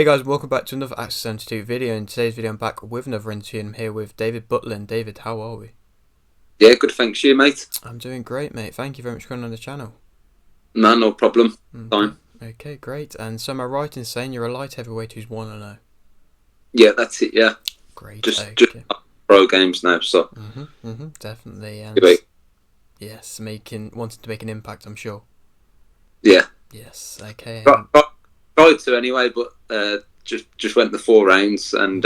Hey guys, welcome back to another Access 72 video. In today's video I'm back with another interview and I'm here with David Butlin. David, how are we? Yeah, good, thanks you, mate. I'm doing great, mate. Thank you very much for coming on the channel. No problem. Okay, Fine. okay, great. And so am I right in saying you're a light heavyweight who's 1-0? Yeah, that's it, yeah. Great, Just okay. pro games now, so Definitely. And anyway, yes, wanting to make an impact, I'm sure. yeah. Yes, okay. Tried to anyway, but just went the 4 rounds and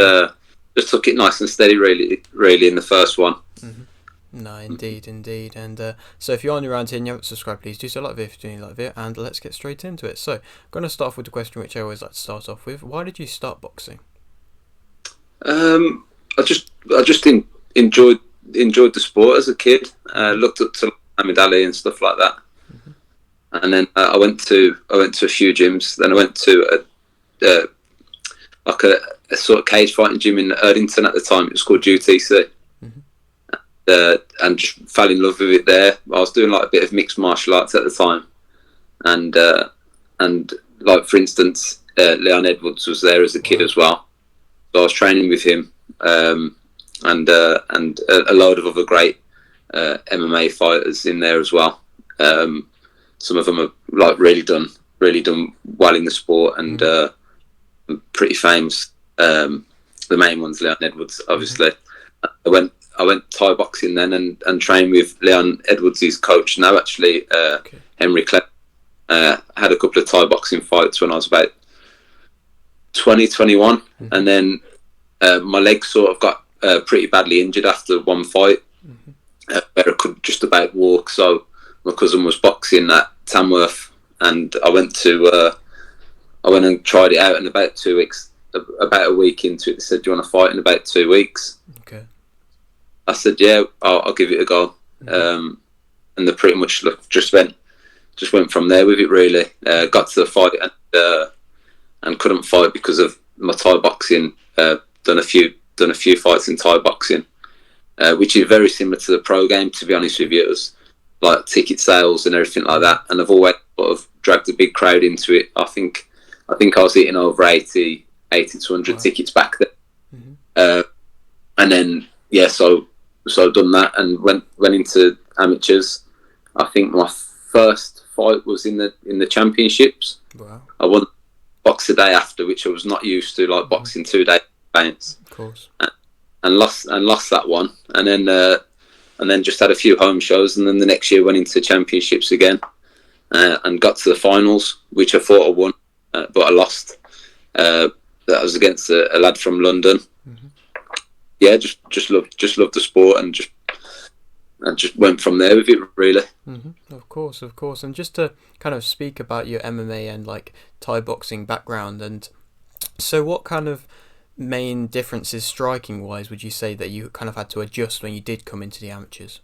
just took it nice and steady really in the first one. No, indeed. And so if you're on your round here and you haven't subscribed, please do so. Like the video if you like the video, and let's get straight into it. So, I'm going to start off with the question which I always like to start off with. Why did you start boxing? I just enjoyed the sport as a kid. Looked up to Muhammad Ali and stuff like that. And then I went to a few gyms. Then I went to a sort of cage fighting gym in Erdington at the time. It was called UTC. And just fell in love with it there. I was doing like a bit of mixed martial arts at the time, and like for instance, Leon Edwards was there as a kid as well. So I was training with him, and a load of other great MMA fighters in there as well. Some of them have like really done well in the sport and pretty famous. The main one's Leon Edwards, obviously. I went Thai boxing then and trained with Leon Edwards' coach now, actually, Henry Clem. Had a couple of Thai boxing fights when I was about 21, and then my legs sort of got pretty badly injured after one fight, where I could just about walk. So my cousin was boxing at Tamworth, and I went and tried it out. And about 2 weeks, about a week into it, they said, "Do you want to fight in about 2 weeks?" Okay. I said, "Yeah, I'll give it a go." And they pretty much just went from there with it. Really, got to the fight and couldn't fight because of my Thai boxing. Done a few fights in Thai boxing, which is very similar to the pro game. To be honest with you, it was like ticket sales and everything like that. And I've always sort of dragged a big crowd into it. I think I was eating over 80 to 100 tickets back then. And then so I've done that and went into amateurs. I think my first fight was in the championships. Wow. I won box a day after, which I was not used to, like boxing 2 days advance. Of course. And lost that one, and then just had a few home shows, and then the next year went into championships again, and got to the finals, which I thought I won, but I lost. That was against a lad from London. Yeah, just loved the sport and just went from there with it, really. Of course. And just to kind of speak about your MMA and like Thai boxing background, and so what kind of main differences striking wise would you say that you kind of had to adjust when you did come into the amateurs?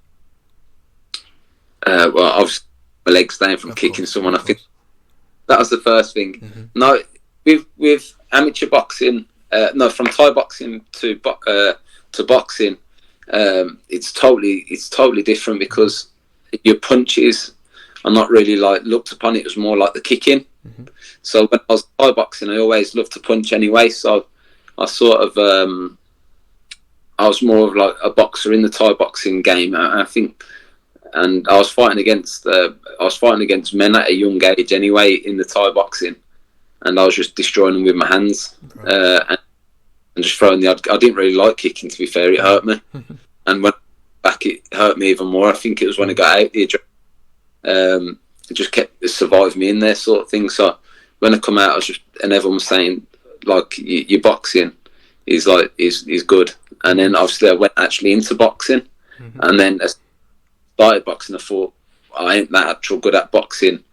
Well, obviously my legs down from kicking someone. I think that was the first thing. No, with amateur boxing, from Thai boxing to boxing, it's totally different because your punches are not really like looked upon. It was more like the kicking. So when I was Thai boxing, I always loved to punch anyway. So I sort of I was more of like a boxer in the Thai boxing game. I think, and I was fighting against men at a young age anyway in the Thai boxing, and I was just destroying them with my hands. And just throwing I didn't really like kicking, to be fair. It hurt me. And when back, it hurt me even more. I think it was when I got out the it just kept survived me in there, sort of thing. So when I come out, and everyone was saying like your boxing is good. And then obviously I went actually into boxing, and then I started boxing. I thought I ain't that actual good at boxing,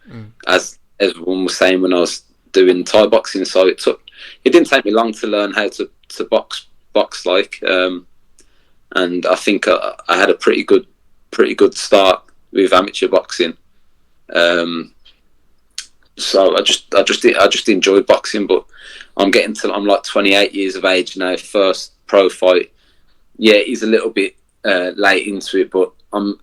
as everyone was saying when I was doing Thai boxing. So it didn't take me long to learn how to box like, and I think I had a pretty good start with amateur boxing. So I just enjoyed boxing, but I'm like 28 years of age now. First pro fight, yeah, he's a little bit late into it, but I'm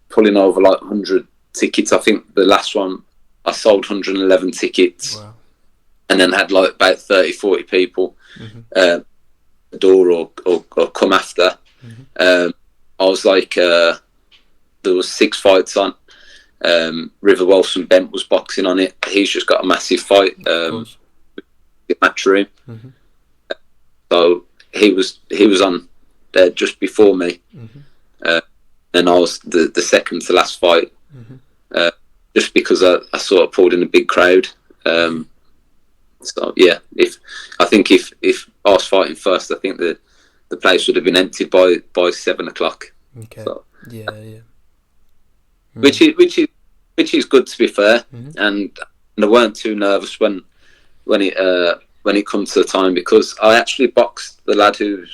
pulling over like 100 tickets. I think the last one I sold 111 tickets. Wow. and then had like about 30, 40 people the door or come after. I was like, there was 6 fights on. River Wilson Bent was boxing on it. He's just got a massive fight matchroom. So he was on there just before me, and I was the second to last fight, just because I sort of pulled in a big crowd. So yeah, if I was fighting first, I think the place would have been emptied by 7 o'clock. Okay. So, yeah. Which is good, to be fair, and I weren't too nervous when it comes to the time, because I actually boxed the lad who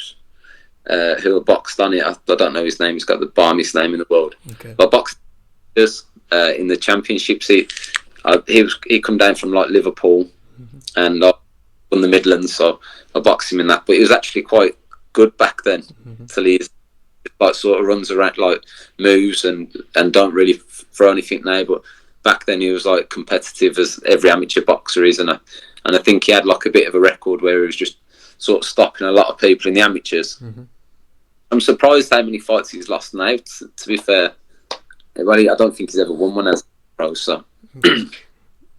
boxed on it. I don't know his name. He's got the balmiest name in the world. Okay. I boxed in the championships. He come down from like Liverpool, and I won the Midlands, so I boxed him in that. But he was actually quite good back then, till he's like sort of runs around, like moves and don't really throw anything now. But back then he was like competitive as every amateur boxer is, and I think he had like a bit of a record where he was just sort of stopping a lot of people in the amateurs. I'm surprised how many fights he's lost now, to be fair. Well, I don't think he's ever won one as a pro, so.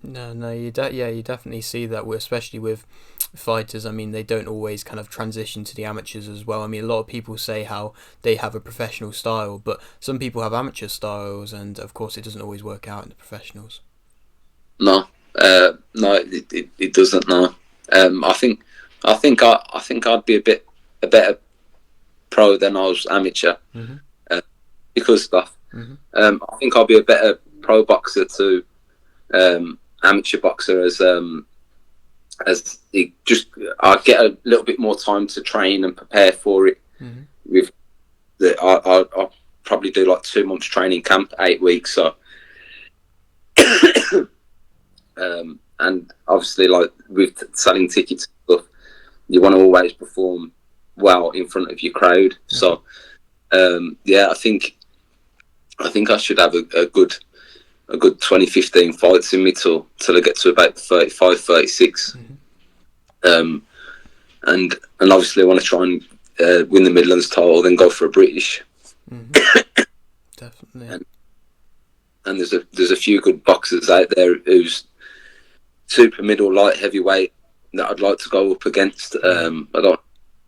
No, you definitely see that, especially with fighters. I mean, they don't always kind of transition to the amateurs as well. I mean, a lot of people say how they have a professional style, but some people have amateur styles, and of course it doesn't always work out in the professionals. No, it doesn't. No, I think I'd be a better pro than I was amateur, because stuff. I think I'll be a better pro boxer to amateur boxer as I get a little bit more time to train and prepare for it. With I'll probably do like 2 months training camp, 8 weeks. So, and obviously, like with selling tickets and stuff, you want to always perform well in front of your crowd. So, I think I should have a good 20-15 fights in me till I get to about 35, 36. And obviously I want to try and win the Midlands title, then go for a British. Definitely. And there's a few good boxers out there who's super middle, light, heavyweight that I'd like to go up against. I don't know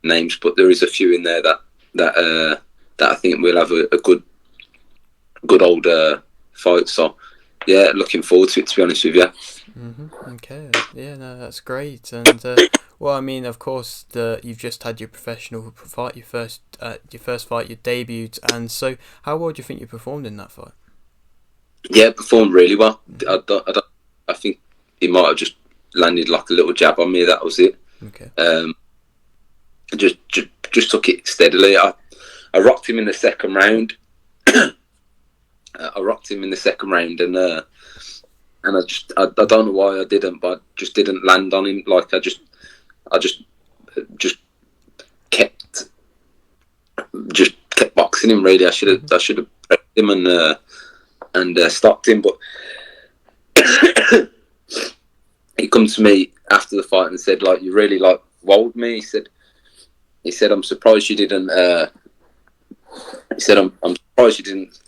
names, but there is a few in there that I think we'll have a good old fight. So yeah, looking forward to it, to be honest with you. Okay, yeah, no, that's great. And well, I mean, of course, you've just had your professional fight, your first fight, your debut, and so how well do you think you performed in that fight? Yeah, performed really well. I think he might have just landed like a little jab on me. That was it. Okay. Just took it steadily. I rocked him in the second round. And I don't know why I didn't, but I just didn't land on him. Like I just kept boxing him. Really, I should have pressed him and stopped him. But he come to me after the fight and said, like, you really like wowed me. He said, I'm surprised you didn't. He said, I'm surprised you didn't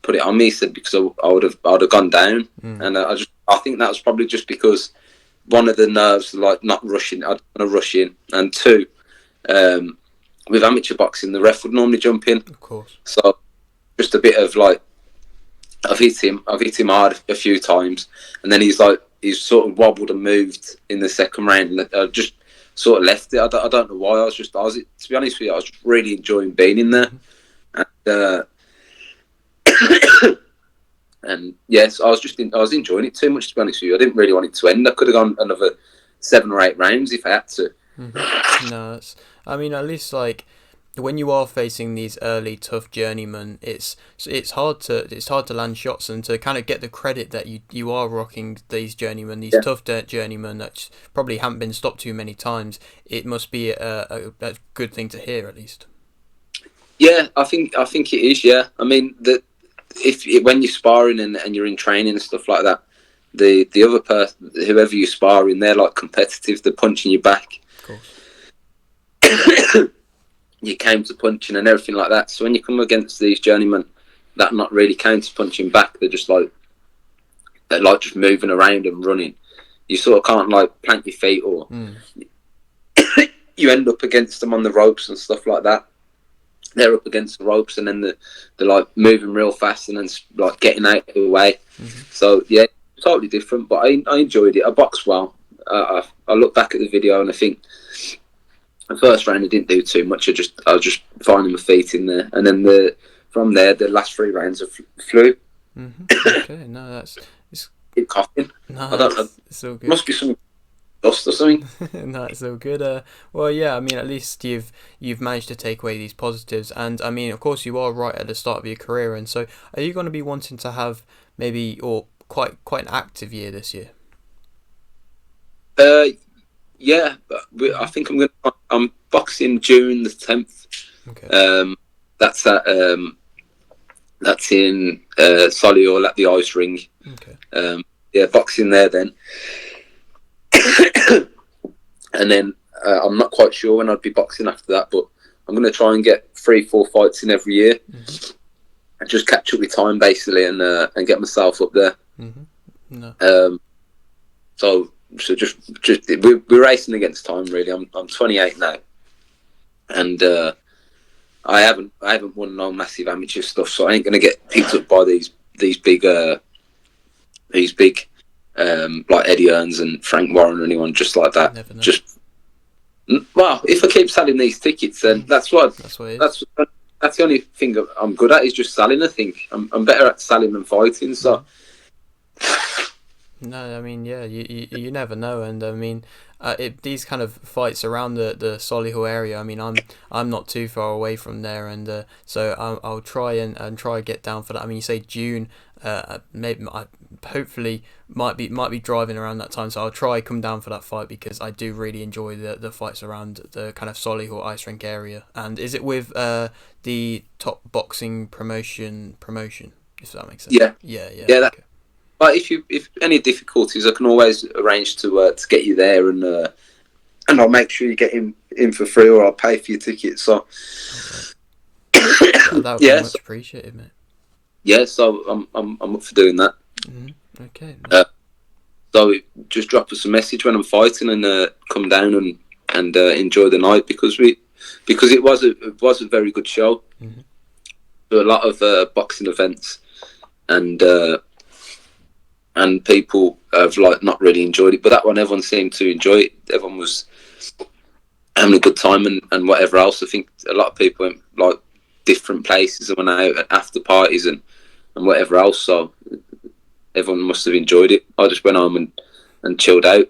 put it on me. He said, because I would have gone down, and I think that was probably just because one of the nerves, like not rushing, I don't want to rush in, and two, with amateur boxing, the ref would normally jump in, of course. So just a bit of like, I've hit him hard a few times, and then he's sort of wobbled and moved in the second round, and I just sort of left it. I don't know why. I was to be honest with you, I was really enjoying being in there, and yes, I was enjoying it too much, to be honest with you. I didn't really want it to end. I could have gone another 7 or 8 rounds if I had to. No, I mean, at least like when you are facing these early tough journeymen, it's hard to land shots and to kind of get the credit that you are rocking these journeymen, these tough journeymen that probably haven't been stopped too many times. It must be a good thing to hear, at least. Yeah, I think it is. Yeah, I mean when you're sparring and you're in training and stuff like that, the other person, whoever you're sparring, they're like competitive. They're punching you back. Of course. You counter punching and everything like that. So when you come against these journeymen that not really counter punching back, they're like just moving around and running. You sort of can't like plant your feet, or you end up against them on the ropes and stuff like that. They're up against the ropes, and then they're like moving real fast and then like getting out of the way. So yeah, totally different. But I enjoyed it. I boxed well. I look back at the video and I think the first round I didn't do too much. I was just finding my feet in there, and then from there the last 3 rounds flew. Okay, no, it's coughing. No, it's all good. Must be some dust or something. No, it's all good. Well, yeah, I mean, at least you've managed to take away these positives, and I mean, of course, you are right at the start of your career, and so are you going to be wanting to have maybe or quite an active year this year? Yeah, but I think I'm boxing June the 10th. Okay. That's in Solihull at the ice ring. Okay. Yeah, boxing there then. And then I'm not quite sure when I'd be boxing after that, but I'm going to try and get 3-4 fights in every year. And just catch up with time basically, and get myself up there. No. So just we're racing against time really. I'm 28 now, and I haven't won no massive amateur stuff, so I ain't gonna get picked up by these big like Eddie Earns and Frank Warren or anyone just like that. Never know. Just well, if I keep selling these tickets, then that's the only thing I'm good at, is just selling. I think I'm better at selling than fighting. So. No, I mean, yeah, you never know, and I mean, these kind of fights around the Solihull area. I mean, I'm not too far away from there, and so I'll try and try to get down for that. I mean, you say June, maybe hopefully might be driving around that time, so I'll try come down for that fight, because I do really enjoy the fights around the kind of Solihull ice rink area. And is it with the Top Boxing promotion, if that makes sense? Yeah. Okay. But if any difficulties, I can always arrange to get you there, and I'll make sure you get in for free, or I'll pay for your ticket. So that would be much appreciated, mate. Yeah, so I'm up for doing that. Okay. So just drop us a message when I'm fighting, and come down and enjoy the night, because it was a very good show. There were a lot of boxing events, and people have like not really enjoyed it, but that one everyone seemed to enjoy it. Everyone was having a good time and whatever else. I think a lot of people went like different places and went out at after parties and whatever else. So everyone must have enjoyed it. I just went home and chilled out.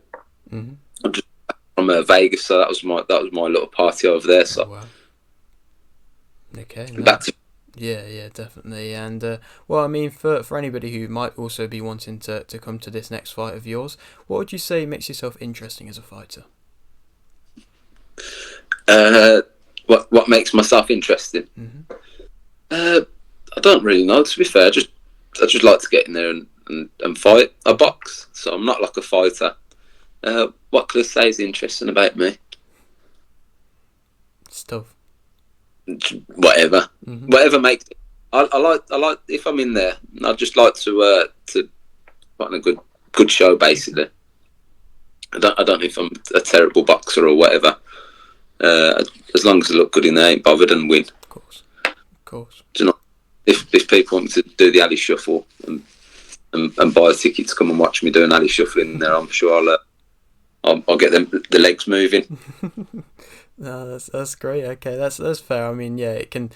I'm just from Vegas, so that was my little party over there. So wow. Okay. Back to. Yeah, definitely. And well, I mean, for anybody who might also be wanting to come to this next fight of yours, what would you say makes yourself interesting as a fighter? What makes myself interesting? I don't really know, to be fair. I just like to get in there and fight. I box, so I'm not like a fighter. What could I say is interesting about me? Stuff. Whatever makes it. I like if I'm in there, I'd just like to put on a good show basically. I don't know if I'm a terrible boxer or whatever. As long as I look good in there, I ain't bothered, and win. Of course. Do you know, if people want me to do the alley shuffle and buy a ticket to come and watch me do an alley shuffle in there, I'm sure I'll get the legs moving. No, that's great. Okay, that's fair. I mean, yeah, it can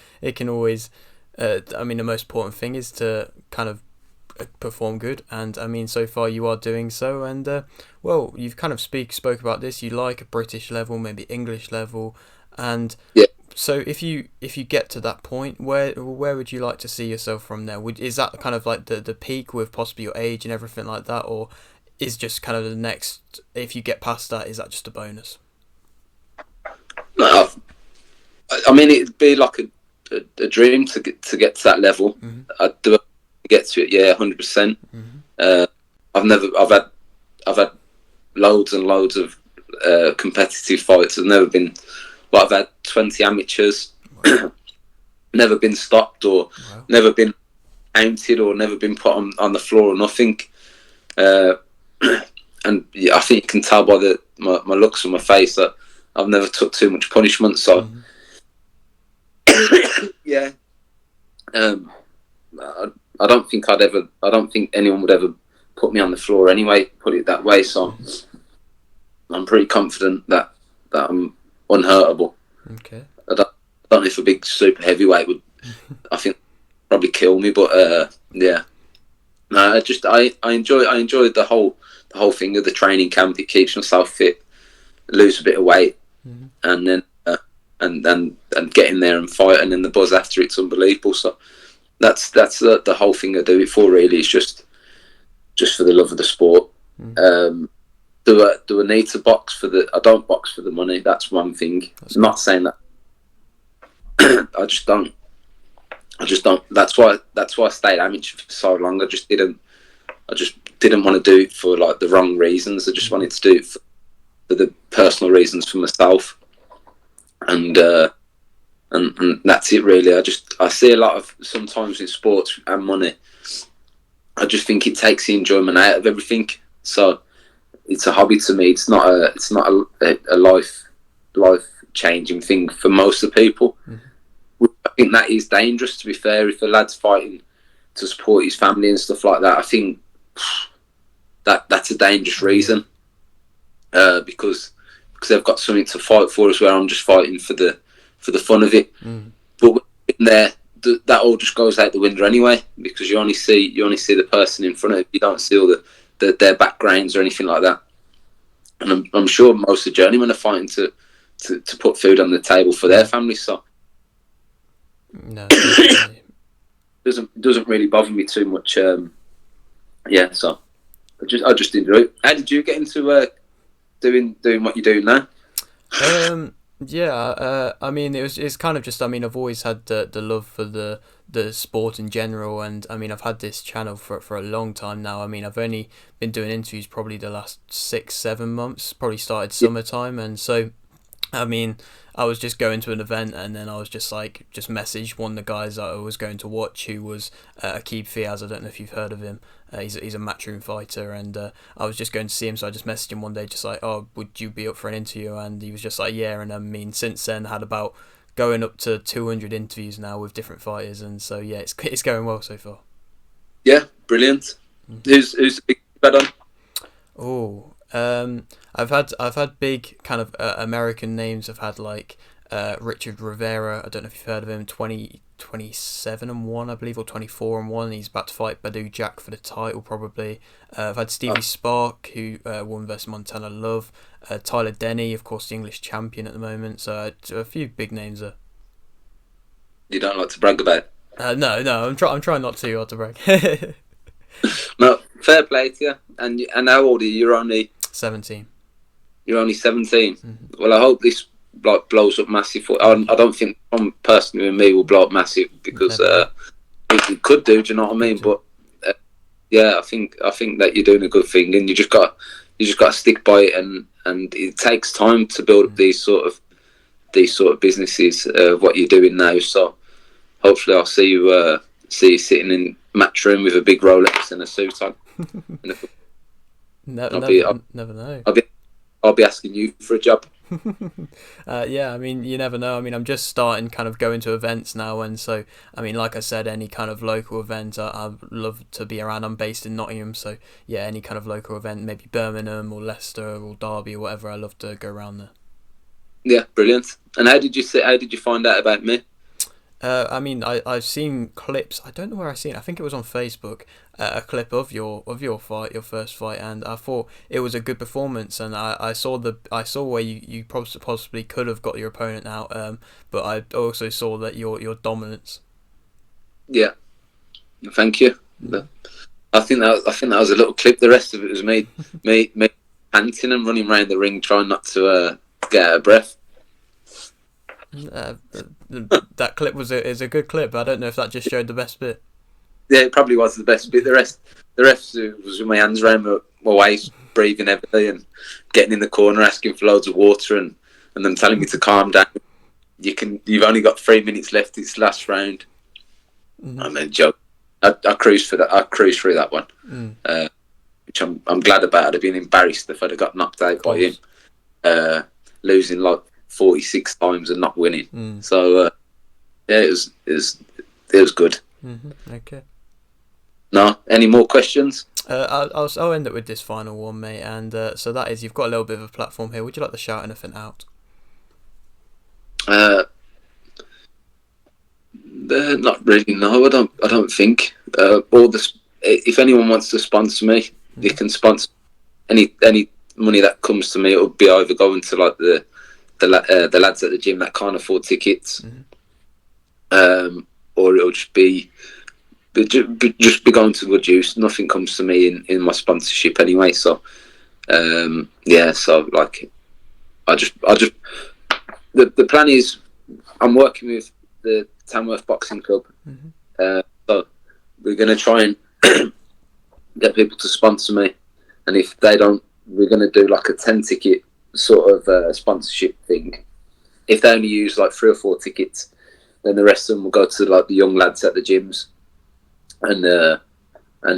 always. I mean, the most important thing is to kind of perform good, and I mean, so far you are doing so. And well, you've kind of spoke about this. You like a British level, maybe English level, and yeah. So if you get to that point, where would you like to see yourself from there? Is that kind of like the peak with possibly your age and everything like that, or is just kind of the next? If you get past that, is that just a bonus? No, I mean, it'd be like a dream to get to that level. I'd do it to get to it, yeah, 100%. I've had loads and loads of competitive fights. I've never been, but I've had 20 amateurs. Wow. Never been stopped or never been counted or never been put on the floor or nothing. And yeah, I think you can tell by my looks on my face that I've never took too much punishment. So yeah, I don't think anyone would ever put me on the floor anyway. Put it that way. So I'm pretty confident that I'm unhurtable. Okay. I don't know if a big super heavyweight would. I think probably kill me, but yeah. No, I enjoy the whole thing of the training camp. It keeps myself fit, lose a bit of weight, and then and get in there and fight, and then the buzz after it's unbelievable. So that's the whole thing I do it for. Really, is just for the love of the sport. Do I need to box for the? I don't box for the money. That's one thing. I'm not saying that. I just don't. That's why I stayed amateur for so long. I just didn't want to do it for like the wrong reasons. I just wanted to do it for the personal reasons for myself, and that's it really. I see a lot of sometimes in sports and money. I just think it takes the enjoyment out of everything. So it's a hobby to me. It's not a life changing thing for most of the people. I think that is dangerous, to be fair. If a lad's fighting to support his family and stuff like that, I think that's a dangerous reason, because they've got something to fight for as well. I'm just fighting for the fun of it. But in there, that all just goes out the window anyway, because you only see the person in front of you. You don't see all their backgrounds or anything like that. And I'm sure most of the journeymen are fighting to put food on the table for their family. So no, doesn't really bother me too much. Yeah, so I just enjoy it. How did you get into doing what you're doing now? Yeah, I mean, it's kind of just, I mean, I've always had the love for the sport in general, and I mean, I've had this channel for a long time now. I mean, I've only been doing interviews probably the last 6-7 months, probably started summertime, and so, I mean, I was just going to an event, and then I was just messaged one of the guys that I was going to watch, who was Akib Fiaz. I don't know if you've heard of him. He's a matchroom fighter, and I was just going to see him, so I just messaged him one day, just like, oh, would you be up for an interview? And he was just like, yeah. And I mean, since then, I had about going up to 200 interviews now with different fighters, and so yeah, it's going well so far. Yeah, brilliant. Who's the big bet on? Oh, I've had big kind of American names. I've had like Richard Rivera. I don't know if you've heard of him. 27-1, I believe, or 24-1. He's about to fight Badu Jack for the title probably. I've had Stevie Spark, who won versus Montana Love. Tyler Denny, of course, the English champion at the moment. So a few big names there. You don't like to brag about? No, I'm trying not too hard to brag. No, fair play to you. And how old are you? You're only 17. You're only 17. Well, I hope this blows up massive. I don't think one person with me will blow up massive, because it could do. Do you know what I mean? But yeah, I think that you're doing a good thing, and you just got to stick by it, and it takes time to build up these sort of businesses. What you're doing now, so hopefully I'll see you sitting in matchroom with a big Rolex and a suit on. Never know. I'll be asking you for a job. Yeah, I mean, you never know. I mean, I'm just starting kind of going to events now, and so, I mean, like I said, any kind of local event I love to be around. I'm based in Nottingham, so yeah, any kind of local event, maybe Birmingham or Leicester or Derby or whatever, I love to go around there. Yeah, brilliant. And how did you find out about me? I mean, I've seen clips. I don't know where I seen it. I think it was on Facebook. A clip of your fight, your first fight, and I thought it was a good performance. And I saw where you possibly could have got your opponent out. But I also saw that your dominance. Yeah, thank you. I think that was a little clip. The rest of it was me panting and running around the ring, trying not to get out of breath. That clip is a good clip. I don't know if that just showed the best bit. Yeah, it probably was the best bit. The rest the ref was with my hands around my waist, breathing heavily, and getting in the corner asking for loads of water, and them telling me to calm down. You've only got 3 minutes left. It's last round. I mean, joke. I cruised for that. I cruised through that one, which I'm glad about. I'd have been embarrassed if I'd have got knocked out by him, losing like 46 times and not winning. So yeah, it was good. Okay. No, any more questions? I'll end it with this final one, mate. And so that is, you've got a little bit of a platform here. Would you like to shout anything out? Not really. No, I don't think. If anyone wants to sponsor me, they can sponsor any money that comes to me. It'll be either going to like the lads at the gym that can't afford tickets, or it'll just be going to good use. Nothing comes to me in my sponsorship anyway. So yeah. So like, I just the plan is I'm working with the Tamworth Boxing Club. So we're going to try and get people to sponsor me, and if they don't, we're going to do like a 10 ticket sort of sponsorship thing. If they only use like 3 or 4 tickets, then the rest of them will go to like the young lads at the gyms, and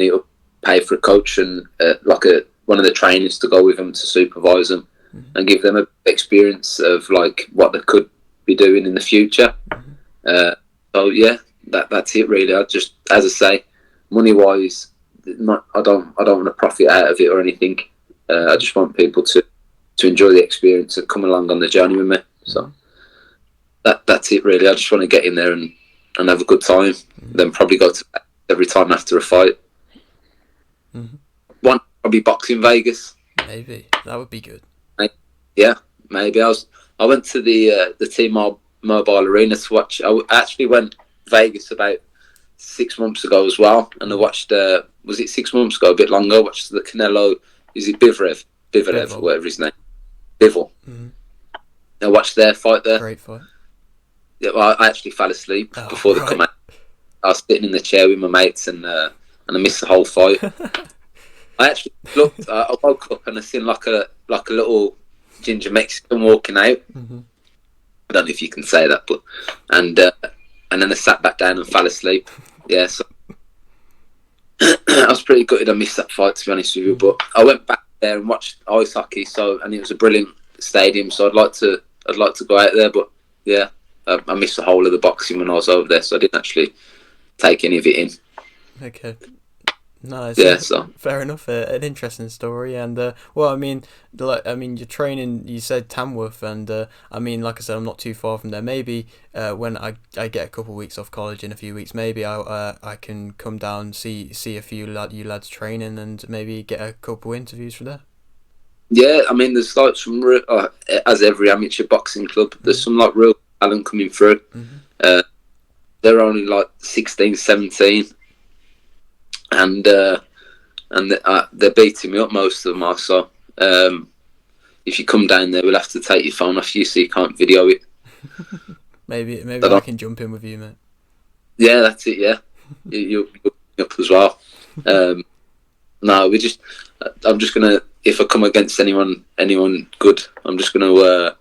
it'll pay for a coach and one of the trainers to go with them to supervise them and give them an experience of like what they could be doing in the future. So yeah, that's it really. I just, as I say, money wise, I don't want to profit out of it or anything. I just want people to enjoy the experience and come along on the journey with me. So that's it really. I just want to get in there and have a good time. Then probably go to every time after a fight. One probably boxing Vegas. Maybe that would be good. Yeah, maybe. I went to the T-Mobile Arena to watch. I actually went Vegas about 6 months ago as well, and I watched. Was it 6 months ago? A bit longer. I watched the Canelo. Is it Bivlev or whatever his name? Bivol. I watched their fight there. Great fight. Yeah, well, I actually fell asleep before they come out. I was sitting in the chair with my mates, and I missed the whole fight. I actually looked. I woke up and I seen like a little ginger Mexican walking out. I don't know if you can say that, but and then I sat back down and fell asleep. Yeah, so I was pretty gutted I missed that fight, to be honest with you. But I went back there and watched ice hockey, and it was a brilliant stadium. So I'd like to go out there, but yeah, I missed the whole of the boxing when I was over there, so I didn't actually take any of it in. Okay. Nice. Yeah, so fair enough. An interesting story, and well, I mean, you're training. You said Tamworth, and I mean, like I said, I'm not too far from there. Maybe when I get a couple of weeks off college in a few weeks, maybe I can come down, see a few you lads training, and maybe get a couple interviews from there. Yeah, I mean, there's like some as every amateur boxing club, there's some like real talent coming through. They're only like 16, 17. And they're beating me up, most of them are. So if you come down there, we'll have to take your phone off you so you can't video it. maybe I can jump in with you, mate. Yeah, that's it. Yeah, you'll be up as well. No, I'm just gonna. If I come against anyone good, I'm just gonna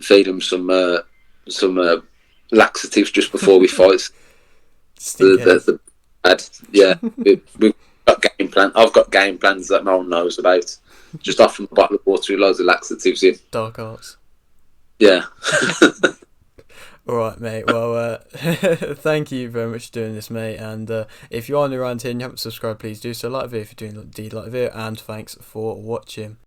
feed them some laxatives just before we fight. Yeah, we've got game plan. I've got game plans that no one knows about. Just off from a bottle of water with loads of laxatives in. Dark arts. Yeah. All right, mate. Well, thank you very much for doing this, mate. And if you're on around here and you haven't subscribed, please do so. Like the video if you're doing like the video, and thanks for watching.